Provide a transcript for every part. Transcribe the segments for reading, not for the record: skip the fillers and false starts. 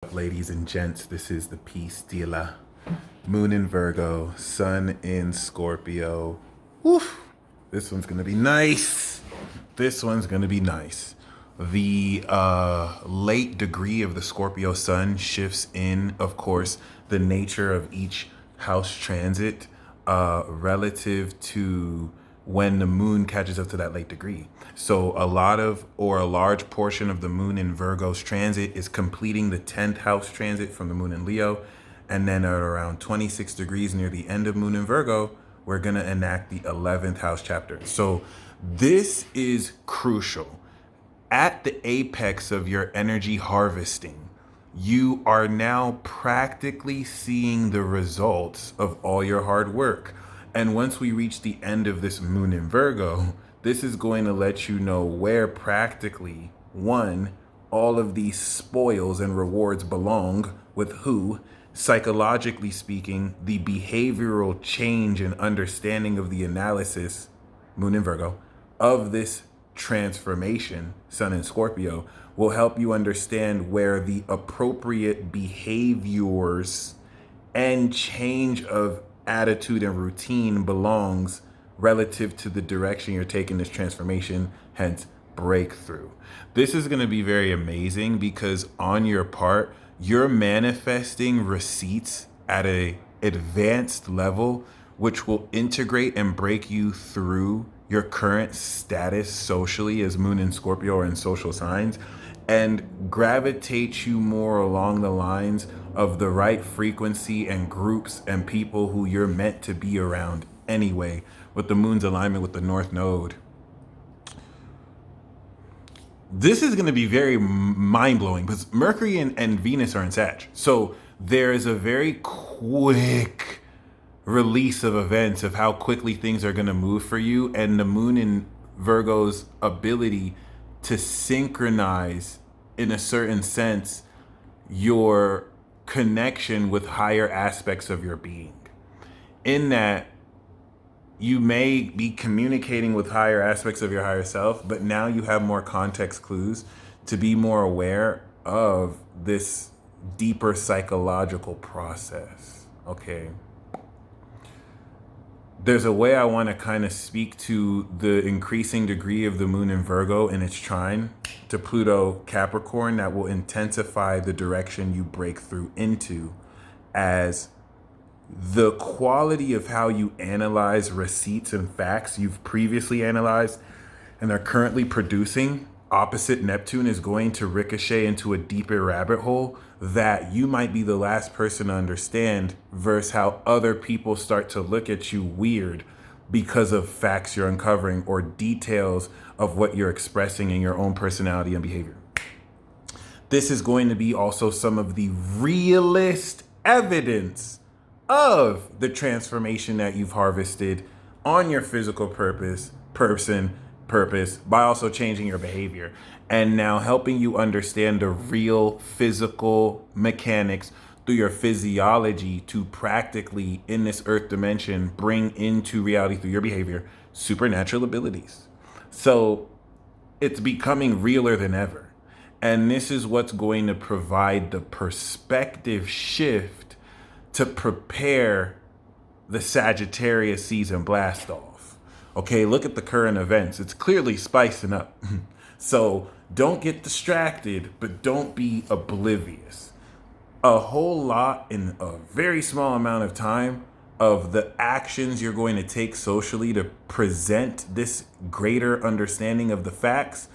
up, ladies and gents? This is the Peace Dealer. Moon in Virgo, Sun in Scorpio. Woof. This one's gonna be nice. This one's gonna be nice. The late degree of the Scorpio Sun shifts in, of course, the nature of each house transit relative to when the moon catches up to that late degree. So a large portion of the moon in Virgo's transit is completing the 10th house transit from the moon in Leo. And then at around 26 degrees near the end of moon in Virgo, we're going to enact the 11th house chapter. So this is crucial. At the apex of your energy harvesting, you are now practically seeing the results of all your hard work. And once we reach the end of this moon in Virgo, this is going to let you know where practically, one, all of these spoils and rewards belong with who. Psychologically speaking, the behavioral change and understanding of the analysis, moon in Virgo, of this transformation, Sun in Scorpio, will help you understand where the appropriate behaviors and change of attitude and routine belongs relative to the direction you're taking this transformation, hence breakthrough. This is going to be very amazing because on your part, you're manifesting receipts at a advanced level, which will integrate and break you through your current status socially as moon in Scorpio or in social signs, and gravitate you more along the lines of the right frequency and groups and people who you're meant to be around anyway, with the moon's alignment with the North Node. This is going to be very mind-blowing because Mercury and Venus are in Sag. So there is a very quick release of events of how quickly things are going to move for you, and the moon in Virgo's ability to synchronize, in a certain sense, your connection with higher aspects of your being. In that, you may be communicating with higher aspects of your higher self, but now you have more context clues to be more aware of this deeper psychological process. Okay. There's a way I want to kind of speak to the increasing degree of the moon in Virgo in its trine to Pluto Capricorn that will intensify the direction you break through into, as the quality of how you analyze receipts and facts you've previously analyzed and are currently producing opposite Neptune is going to ricochet into a deeper rabbit hole that you might be the last person to understand, versus how other people start to look at you weird because of facts you're uncovering or details of what you're expressing in your own personality and behavior. This is going to be also some of the realist evidence of the transformation that you've harvested on your physical purpose by also changing your behavior and now helping you understand the real physical mechanics through your physiology to practically, in this earth dimension, bring into reality through your behavior supernatural abilities. So it's becoming realer than ever. And this is what's going to provide the perspective shift to prepare the Sagittarius season blast off. Okay, look at the current events. It's clearly spicing up. So don't get distracted, but don't be oblivious. A whole lot in a very small amount of time of the actions you're going to take socially to present this greater understanding of the facts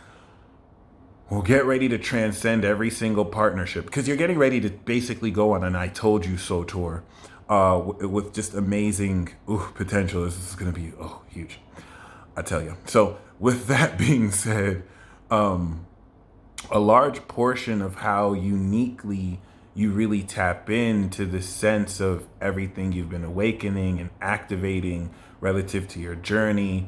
will get ready to transcend every single partnership, because you're getting ready to basically go on an I told you so tour with just amazing potential. This is going to be huge, I tell you. So with that being said, a large portion of how uniquely you really tap into the sense of everything you've been awakening and activating relative to your journey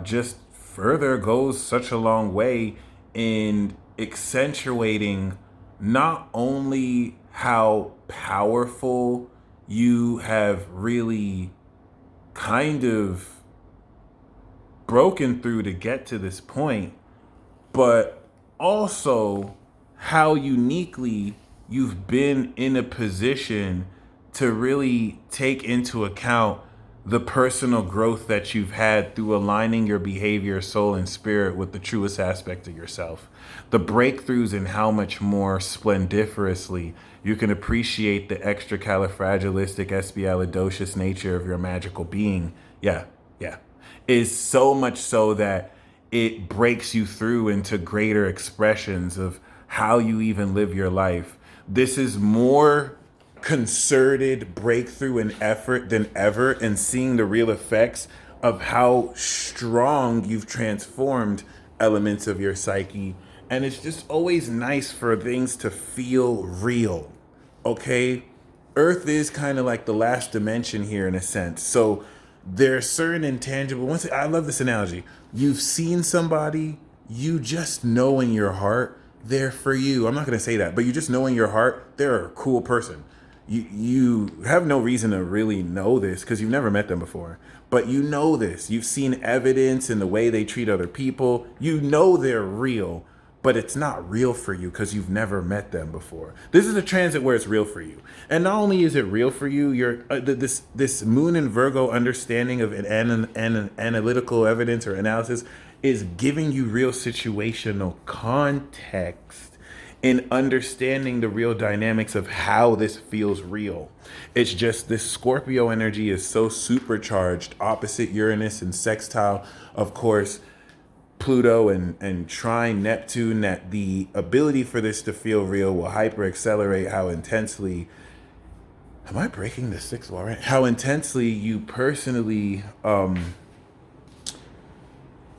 just further goes such a long way in accentuating not only how powerful you have really kind of broken through to get to this point, but also how uniquely you've been in a position to really take into account the personal growth that you've had through aligning your behavior, soul, and spirit with the truest aspect of yourself. The breakthroughs in how much more splendiferously you can appreciate the extracalifragilistic, nature of your magical being. Yeah, yeah. Is so much so that it breaks you through into greater expressions of how you even live your life. This is more concerted breakthrough and effort than ever, and seeing the real effects of how strong you've transformed elements of your psyche. And it's just always nice for things to feel real. Okay? Earth is kind of like the last dimension here in a sense. So there are certain intangible ones. I love this analogy. You've seen somebody, you just know in your heart they're for you. I'm not going to say that, but you just know in your heart they're a cool person. You have no reason to really know this because you've never met them before. But you know this. You've seen evidence in the way they treat other people. You know they're real, but it's not real for you because you've never met them before. This is a transit where it's real for you. And not only is it real for you, this Moon in Virgo understanding of an analytical evidence or analysis is giving you real situational context in understanding the real dynamics of how this feels real. It's just this Scorpio energy is so supercharged, opposite Uranus and sextile, of course, Pluto and trine Neptune, that the ability for this to feel real will hyper accelerate how intensely, am I breaking the sixth law right? How intensely you personally,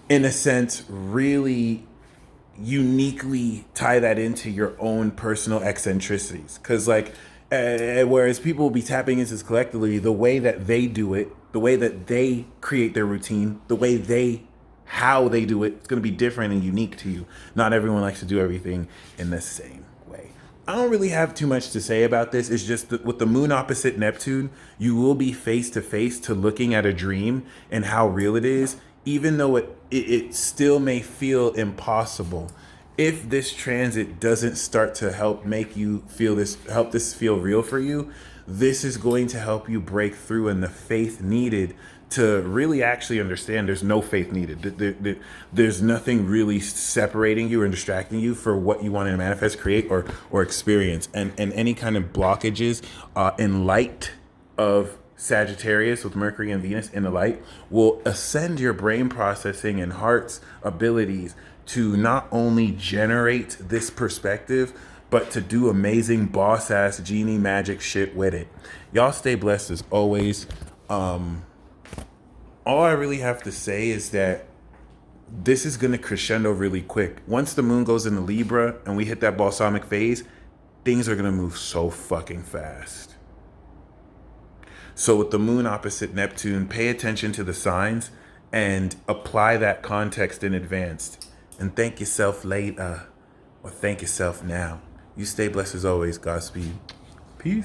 in a sense, really uniquely tie that into your own personal eccentricities. Because like, whereas people will be tapping into this collectively, the way that they do it, the way that they create their routine, how they do it, it's going to be different and unique to you. Not everyone likes to do everything in the same way. I don't really have too much to say about this. It's just that with the moon opposite Neptune, you will be face to face to looking at a dream and how real it is, even though it still may feel impossible. If this transit doesn't start to help make you feel this, help this feel real for you, this is going to help you break through in the faith needed to really actually understand there's no faith needed. There's nothing really separating you or distracting you for what you want to manifest, create, or experience. And any kind of blockages in light of Sagittarius with Mercury and Venus in the light will ascend your brain processing and heart's abilities to not only generate this perspective, but to do amazing boss ass genie magic shit with it. Y'all stay blessed as always. All I really have to say is that this is going to crescendo really quick. Once the moon goes into Libra and we hit that balsamic phase, things are going to move so fucking fast. So with the moon opposite Neptune, pay attention to the signs and apply that context in advance. And thank yourself later, or thank yourself now. You stay blessed as always. Godspeed. Peace.